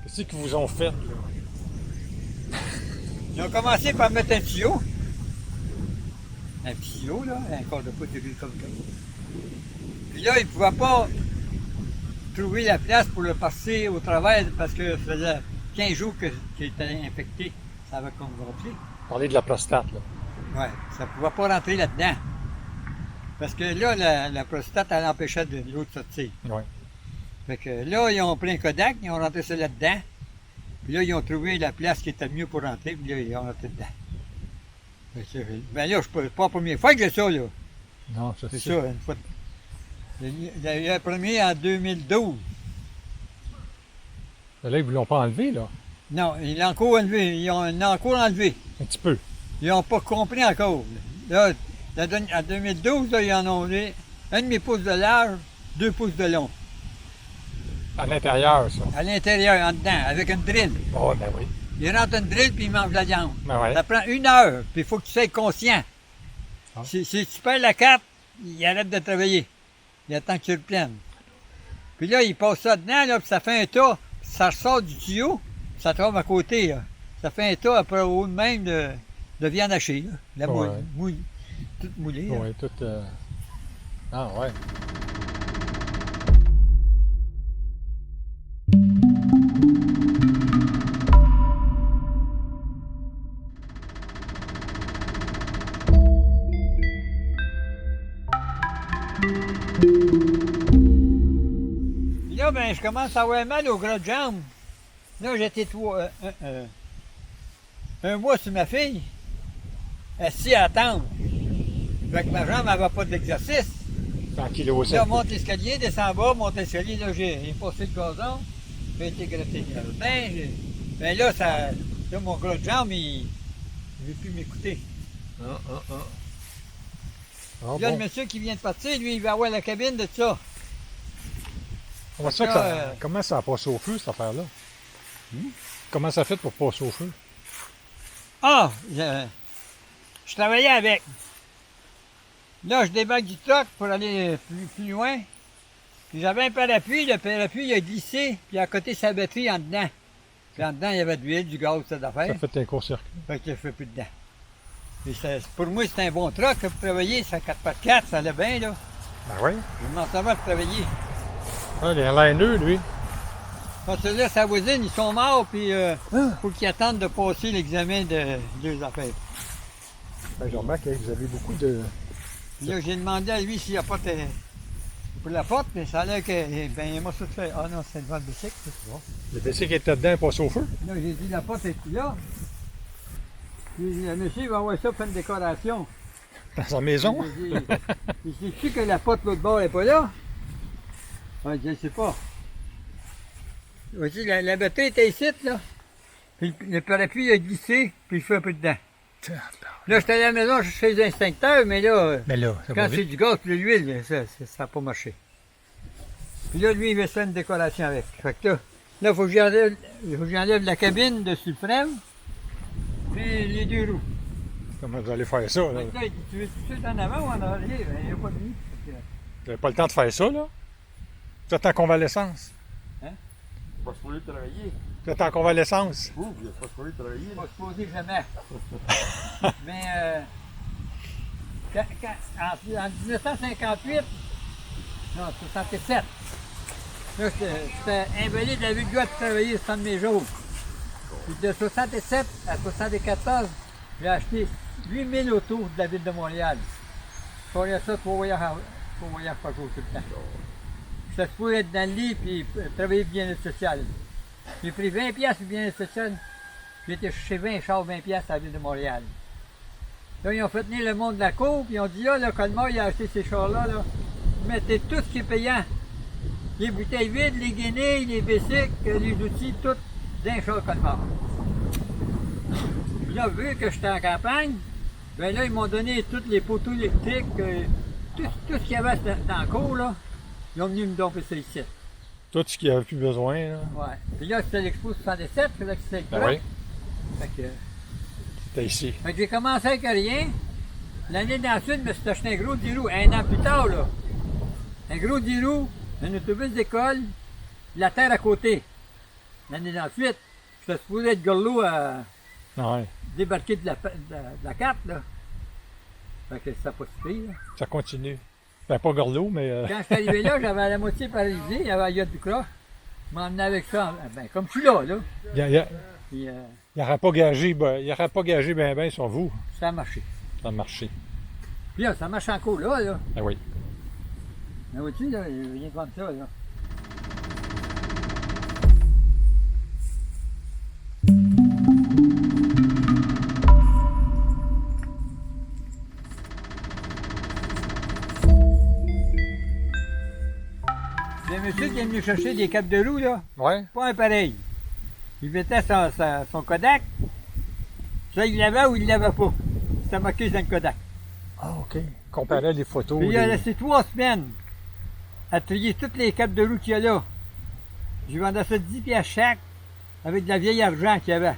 Qu'est-ce qu'ils vous ont fait, là? Ils ont commencé par mettre un tuyau. Un petit tuyau, là, un corps de poudre de l'huile comme ça. Puis là, ils ne pouvaient pas trouver la place pour le passer au travail parce que ça faisait 15 jours qu'il était infecté. Ça avait converti. Parler de la prostate, là. Oui, ça ne pouvait pas rentrer là-dedans. Parce que là, la prostate, elle empêchait de l'eau de sortir. Oui. Fait que là, ils ont pris un Kodak, ils ont rentré ça là-dedans. Puis là, ils ont trouvé la place qui était mieux pour rentrer, puis là, ils ont rentré dedans. Fait que, ben là, c'est pas la première fois que j'ai ça, là. Non, C'est ça, une fois. Il y a eu un premier en 2012. Là, ils ne l'ont pas enlevé, là. Non, ils l'ont encore enlevé. Ils ont encore enlevé. Un petit peu. Ils n'ont pas compris encore. Là, en 2012, là, ils en ont enlevé 1,5 pouce de large, 2 pouces de long. À l'intérieur, ça. À l'intérieur, en dedans, avec une drill. Oh, ben oui. Ils rentrent une drill puis ils mangent la viande. Ben ouais. Ça prend 1 heure, puis il faut que tu sois conscient. Ah. Si tu perds la carte, il arrête de travailler. Il attend que tu le prennes. Puis là, il passe ça dedans, là, puis ça fait un tas, puis ça ressort du tuyau, puis ça tombe à côté. Là. Ça fait un tas après au haut de même de viande hachée. Là. La Ouais. mouille, toute moulée. là. Oui, tout. Ah, ouais. Puis là, ben, je commence à avoir mal aux grosses jambes. Là, j'étais un mois sur ma fille, assis à attendre. Fait que ma jambe n'avait pas d'exercice. Tranquille aussi. Là, monte l'escalier, descend en bas, monte l'escalier, là, j'ai passé le gazon, j'ai été gratter le jardin. Ben là, là, mon gros de jambe, il ne veut plus m'écouter. Ah, Là, bon. le monsieur qui vient de partir, lui, il va avoir la cabine de ça. Comment ça, que ça, comment ça a passé au feu, cette affaire-là? Comment ça fait pour passer au feu? Ah, je travaillais avec. Là, je débarque du truck pour aller plus loin. Puis j'avais un parapluie, le parapluie il a glissé, puis à côté sa batterie en dedans. Puis en dedans, il y avait de l'huile, du gaz, cette Ça affaire. fait un court-circuit. Fait que je fais plus dedans. Puis pour moi, c'était un bon truck pour travailler, c'est 4x4, ça allait bien, là. Ben oui. Je m'en savais pour travailler. Ah, il a l'air nœud, lui. Parce que là, sa voisine, ils sont morts, puis faut qu'ils attendent de passer l'examen de deux affaires. Ben, je remarque que vous avez beaucoup de... Puis là, j'ai demandé à lui s'il n'y a pas pour la porte, mais ça a l'air que, ben, il m'a tout fait. Ah non, c'est devant le bicycle, c'est bon. Le décès qui était dedans est passé au feu. Là, j'ai dit, la porte est plus là. Puis le monsieur, il va avoir ça pour une décoration. Dans sa maison. J'ai dit, sais-tu que la porte l'autre bord n'est pas là? Ah, je ne sais pas. Voici, la batterie était ici, là. Puis le parapluie a glissé, puis je fais un peu dedans. Là, j'étais à la maison, je fais les instincteurs, mais là, Mais là, ça va quand c'est vite. du gaz et de l'huile, ça n'a pas marché. Puis là, lui, il veut faire une décoration avec. Fait que là, il faut que j'enlève la cabine de sur le frein, puis les deux roues. Comment vous allez faire ça, là? Fait que là, il dit, tu veux tout de suite en avant ou en arrière? Ben, il n'y a pas de nuit. Vous n'avez pas le temps de faire ça, là? Vous êtes en convalescence. Pas supposé travailler. Vous êtes en convalescence. Vous n'êtes pas supposé travailler. Pas supposé jamais. Mais en 1958, non, 67, là, j'étais invalide de la vue de droite de travailler sur un de mes jours. Puis de 67 à 74, j'ai acheté 8000 autos de la ville de Montréal. Je ferais ça 3 voyages par jour tout le temps. Ça se pouvait être dans le lit puis travailler pour bien-être social. J'ai pris 20$ pour bien-être social. J'ai été chercher 20 chars, 20$ à la ville de Montréal. Là, ils ont fait venir le monde de la cour, puis ils ont dit, là, le Colmar, il a acheté ces chars-là, là. Vous mettez tout ce qui est payant. Les bouteilles vides, les guenilles, les bicycles, les outils, tout d'un char Colmar. Puis là, vu que j'étais en campagne, ben là, ils m'ont donné tous les poteaux électriques, tout ce qu'il y avait dans la cour, là. Ils ont venu me domper ça ici. Tout ce qu'il n'y avait plus besoin, là. Ouais. Puis là, c'était l'Expo 67, c'est là que c'était le Ben truc. oui. Fait que T'es ici. Fait que j'ai commencé avec rien. L'année d'ensuite, je me suis acheté un gros 10 roues, un an plus tard, là. Un gros 10 roues, un autobus d'école, la terre à côté. L'année d'ensuite, j'étais supposé être gorlot à Ouais. débarquer de la carte, là. Fait que ça n'a pas suffi, là. Ça continue. Ben, pas gorlot, mais. Quand je suis arrivé là, j'avais la moitié paralysée, il y avait la yacht du croix. Je m'en emmenais avec ça, ben, comme je suis là, là. Puis, Il n'aurait pas gagé, ben sur vous. ça a marché. Ça a marché. Puis là, ça marche encore là, là. Ah oui. Mais vois-tu, là, il n'y a rien comme ça, là. Il y a un monsieur qui est venu chercher des capes de roue, là. Ouais. Pas un pareil. Il mettait son Kodak. Ça, il l'avait ou il l'avait pas. C'était marqué dans le Kodak. Ah, OK. Comparait les photos. Puis il a les- resté 3 semaines à trier toutes les capes de roue qu'il y a là. Je vendais ça 10 piastres chaque avec de la vieille argent qu'il y avait.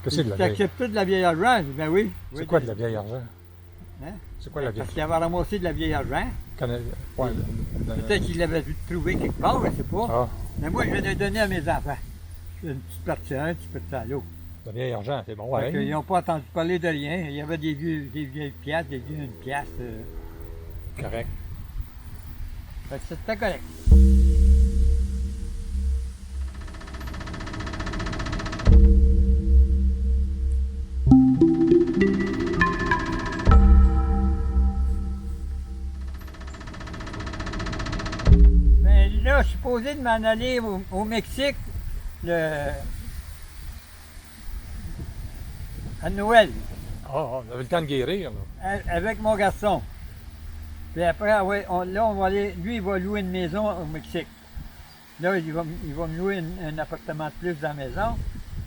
Que c'est de la Tu vieille? acceptes tout de la vieille argent? J'ai dit, ben oui. C'est quoi de la vieille argent? Hein? C'est quoi la vieille? Parce qu'il avait ramassé de la vieille argent. Ouais, Peut-être qu'il l'avait dû trouver quelque part, je sais pas. Ah, Mais moi, je l'ai donné à mes enfants. Une petite partie à un, une petite partie à l'autre. la vieille argent, c'est bon, Fait qu'ils ouais. n'ont pas entendu parler de rien. Il y avait des vieilles piastres, des vieux 1 piastre. Correct. Fait que c'était correct. Ben là, je suis supposé de m'en aller au Mexique à Noël Ah, on avait le temps de guérir, là. avec mon garçon. Puis après, ouais, là, on va aller. Lui, il va louer une maison au Mexique. Là, il va me louer un appartement de plus dans la maison.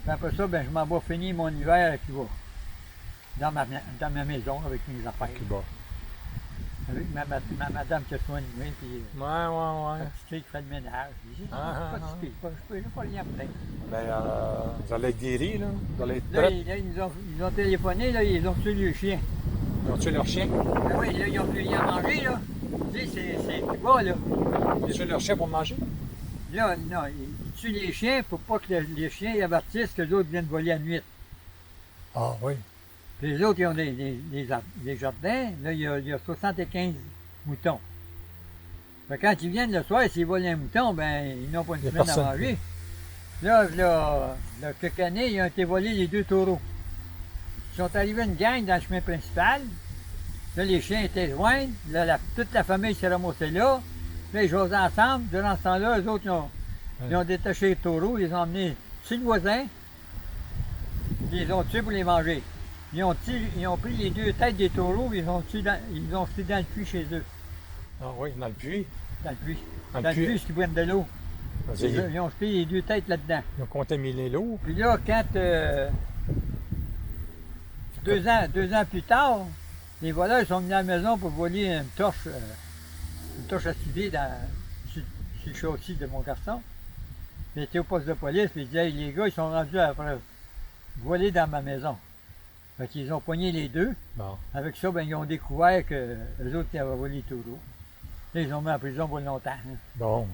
Puis après ça, ben, je m'en vais finir mon hiver à Cuba. Dans ma maison avec mes affaires. Cuba. Avec ma madame qui a soigné, puis Ouais. la petite fille qui fait le ménage. J'ai dit, Ah, pas de souci, je peux pas rien après. Ben, vous allez être guéris, là. Vous allez être Là, prêts. ils ont téléphoné, là, ils ont tué le chien. Ils ont tué leur chien. Ben oui, là, ils ont plus rien à manger, là. Tu sais, c'est Cuba, là. Ils ont tué leur chien pour manger. Là, non, ils tuent les chiens pour pas que les chiens ils avertissent que d'autres viennent voler à nuit. Ah, oui. Puis les autres, ils ont des jardins. Là, il y a 75 moutons. Fait que quand ils viennent le soir, s'ils volent un mouton, ben, ils n'ont pas une Il y a semaine à personne. manger. Là, quelques années, ils ont été volés les 2 taureaux. Ils sont arrivés une gang dans le chemin principal. Là, les chiens étaient joints. Là, toute la famille s'est ramassée là. Là, ils jouaient ensemble. Durant ce temps-là, eux autres, ils ont détaché les taureaux, ils les ont emmenés chez le voisin. Puis ils les ont tués pour les manger. Ils ont pris les 2 têtes des taureaux, ils ont tué dans le puits chez eux. Ah, oui, dans le puits. Dans le puits. Dans Dans le le puits. puits, qui prennent de l'eau. Vas-y. Ils ont jeté les 2 têtes là-dedans. Ils ont contaminé l'eau. Puis là, quand 2 ans plus tard, les voleurs sont venus à la maison pour voler une torche à cider sur le châssis de mon garçon. Il était au poste de police, puis il disait, hey, les gars, ils sont rendus à voler dans ma maison. Fait qu'ils ont pogné les 2. Bon. Avec ça, ben, ils ont découvert que les autres qui avaient volé les taureaux. Là, ils ont mis en prison pour longtemps. Hein. Bon.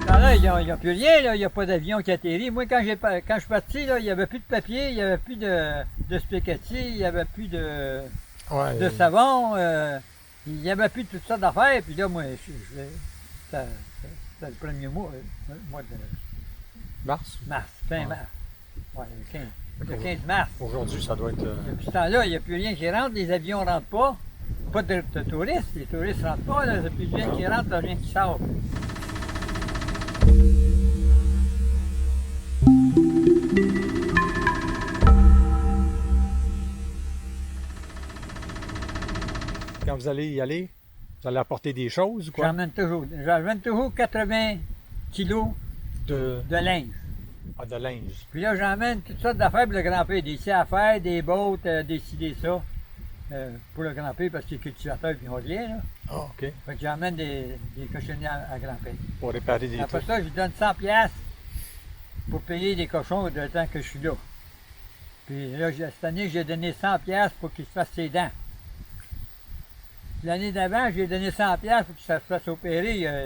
Alors là, il n'y a plus rien, là. Il n'y a pas d'avion qui atterrit. Moi, quand je suis parti, là, il n'y avait plus de papier, il n'y avait plus de spaghetti, il n'y avait plus de Ouais. savon, il n'y avait plus de toutes sortes d'affaires. Puis là, moi, c'était le premier mois de Mars. mars, fin Ouais. mars. Ouais, le 15 mars. Aujourd'hui, ça doit être. Depuis ce temps-là, il n'y a plus rien qui rentre, les avions ne rentrent pas. Pas de touristes, les touristes ne rentrent pas, là. Il n'y a plus rien qui rentre, il n'y a rien qui sort. Quand vous allez y aller, vous allez apporter des choses ou quoi? J'emmène toujours 80 kilos De, de linge. de linge. Puis là, j'emmène toutes sortes d'affaires pour le grand-père. Des scies à faire, des bottes, des ci, des ça. pour le grand-père parce qu'il est cultivateur et ils n'ont rien. Là. Ah, OK. Fait que j'emmène des cochonniers à grand-père. Pour réparer des Après trucs. ça, je donne 100 piastres pour payer les cochons le temps que je suis là. Puis là, cette année, j'ai donné 100 piastres pour qu'il se fasse ses dents. L'année d'avant, j'ai donné 100 piastres pour qu'il se fasse opérer. Il y a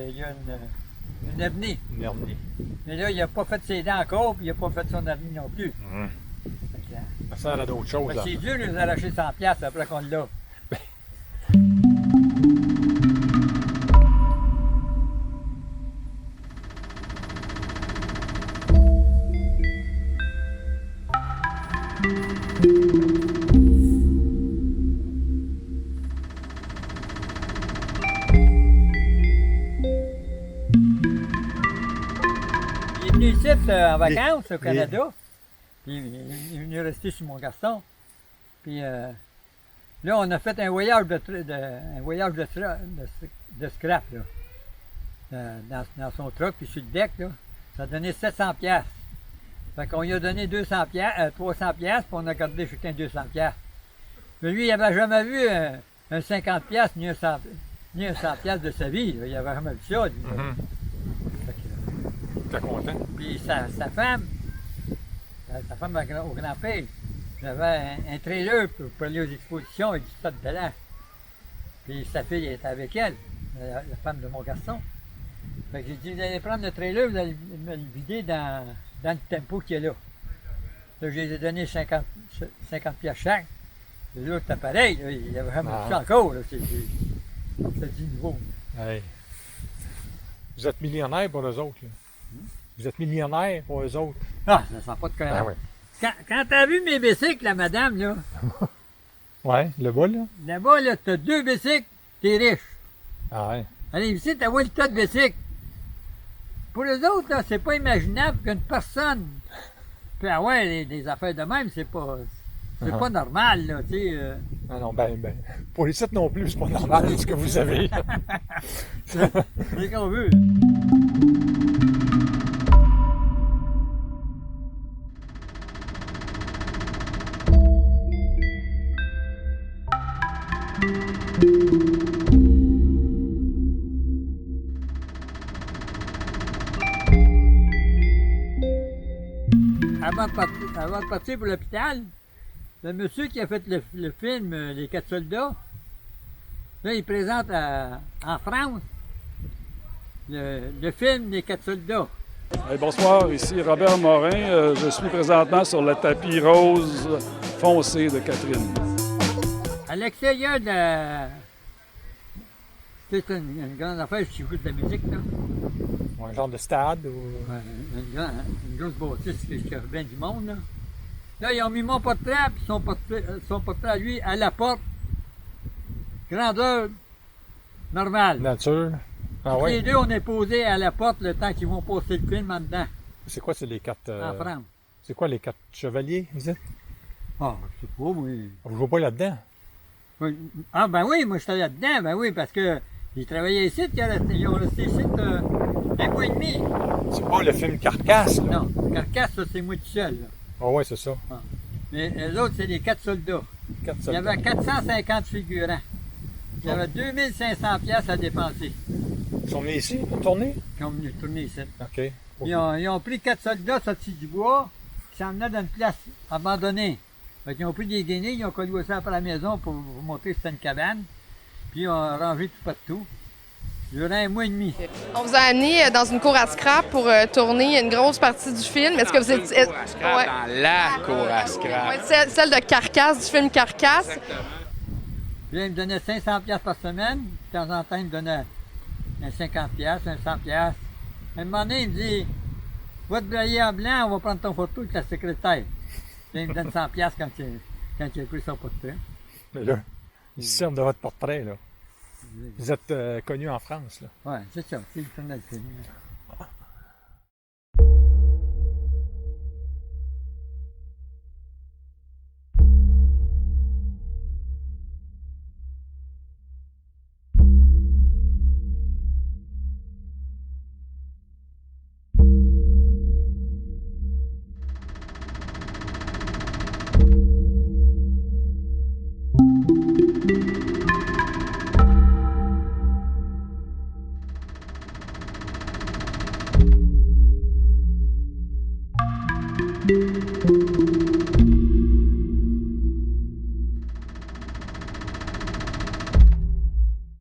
une hernie. Une hernie. Mais là, il n'a pas fait ses dents encore, puis il n'a pas fait son hernie non plus. Fait que, Ça sert à d'autres choses. fait que Là. c'est dur de nous arracher 100 piastres après qu'on l'a. Il est venu ici en vacances au Canada. Puis il est venu rester sur mon garçon. Puis là, on a fait un voyage de scrap là, dans son truck, puis sur le deck. Là, ça a donné 700 piastres. Fait qu'on lui a donné 300 piastres, puis on a gardé chacun 200 piastres. Mais lui, il n'avait jamais vu un 50 piastres ni un 100 piastres de sa vie. Là. Il n'avait jamais vu ça. Lui, là. Fait que, T'es content? puis sa femme au grand-père, j'avais un trailer pour aller aux expositions avec du stock dedans. Puis sa fille était avec elle, la femme de mon garçon. Fait que j'ai dit, vous allez prendre le trailer, vous allez me le vider dans le tempo qui est là. Là, je les ai donné 50 piastres chaque. Et là, c'était pareil, là, il y avait vraiment plus encore. Là, c'est du nouveau. Hey. Vous êtes millionnaire pour eux autres. Là. Vous êtes millionnaire pour eux autres. Ah, ça sent pas de cohérence. Ah oui. Quand t'as vu mes bicycles, la madame, là, Ouais, le bas, là. là-bas, là, t'as 2 bicycles, t'es riche. Ah ouais. Allez, ici, t'as vu le tas de bicycles. Pour les autres, là, c'est pas imaginable qu'une personne peut avoir des affaires de même, c'est pas normal, là, tu sais. Ah non, ben, pour les sites non plus, c'est pas normal ce que vous avez. C'est qu'on veut. Avant de partir pour l'hôpital, le monsieur qui a fait le film Les 4 soldats, là, il présente en France le film Les 4 soldats. Bonsoir, ici Robert Morin. Je suis présentement sur le tapis rose foncé de Catherine. À l'extérieur de la... C'est une grande affaire si vous de la musique, là. Ou un genre de stade. Ou... Ouais, une grosse bâtisse qui a bien du monde, là. Là, ils ont mis mon portrait, puis son portrait à lui, à la porte. Grandeur normale. Nature. Ah Les ouais. deux, on est posés à la porte le temps qu'ils vont passer le film en dedans, C'est quoi, c'est les 4... en France. C'est quoi, les 4 chevaliers, vous êtes? Ah, je sais pas, oui. Vous jouez pas là-dedans? Oui. Ah, ben oui, moi, j'étais là-dedans, ben oui, parce que ils travaillaient ici, ils ont resté ici un mois et demi. C'est pas le film Carcasse, là? Non, Carcasse, ça, c'est moi tout seul, là. Ah ouais, c'est ça. Mais les autres, c'est les 4 soldats. 4 Il y avait 450 figurants. Il y avait 2500 pièces à dépenser. Ils sont venus ici, pour tourner? Qui ont venu tourner ici. OK. Ils ont pris 4 soldats sortis du bois qui s'en venaient dans une place abandonnée. Fait qu'ils ont pris des guenilles, ils ont collé ça après la maison pour vous montrer que c'était une cabane. Puis ils ont rangé tout partout. Durant un mois et demi. On vous a amené dans une cour à scrap pour tourner une grosse partie du film. Est-ce que vous êtes... Cour à scrap, Ouais. dans la cour à scrap. Ouais, celle de Carcasse, du film Carcasse. Puis là, ils me donnaient 500 pièces par semaine. De temps en temps, ils me donnaient un 50 pièces, un 100 pièces. À un moment donné, il me dit, va te brailler en blanc, on va prendre ton photo avec la secrétaire. Puis là, il me donne 100 pièces quand il a pris son portrait. Mais là, ils se servent de votre portrait, là. Vous êtes connu en France, là. Ouais, c'est ça, c'est le film.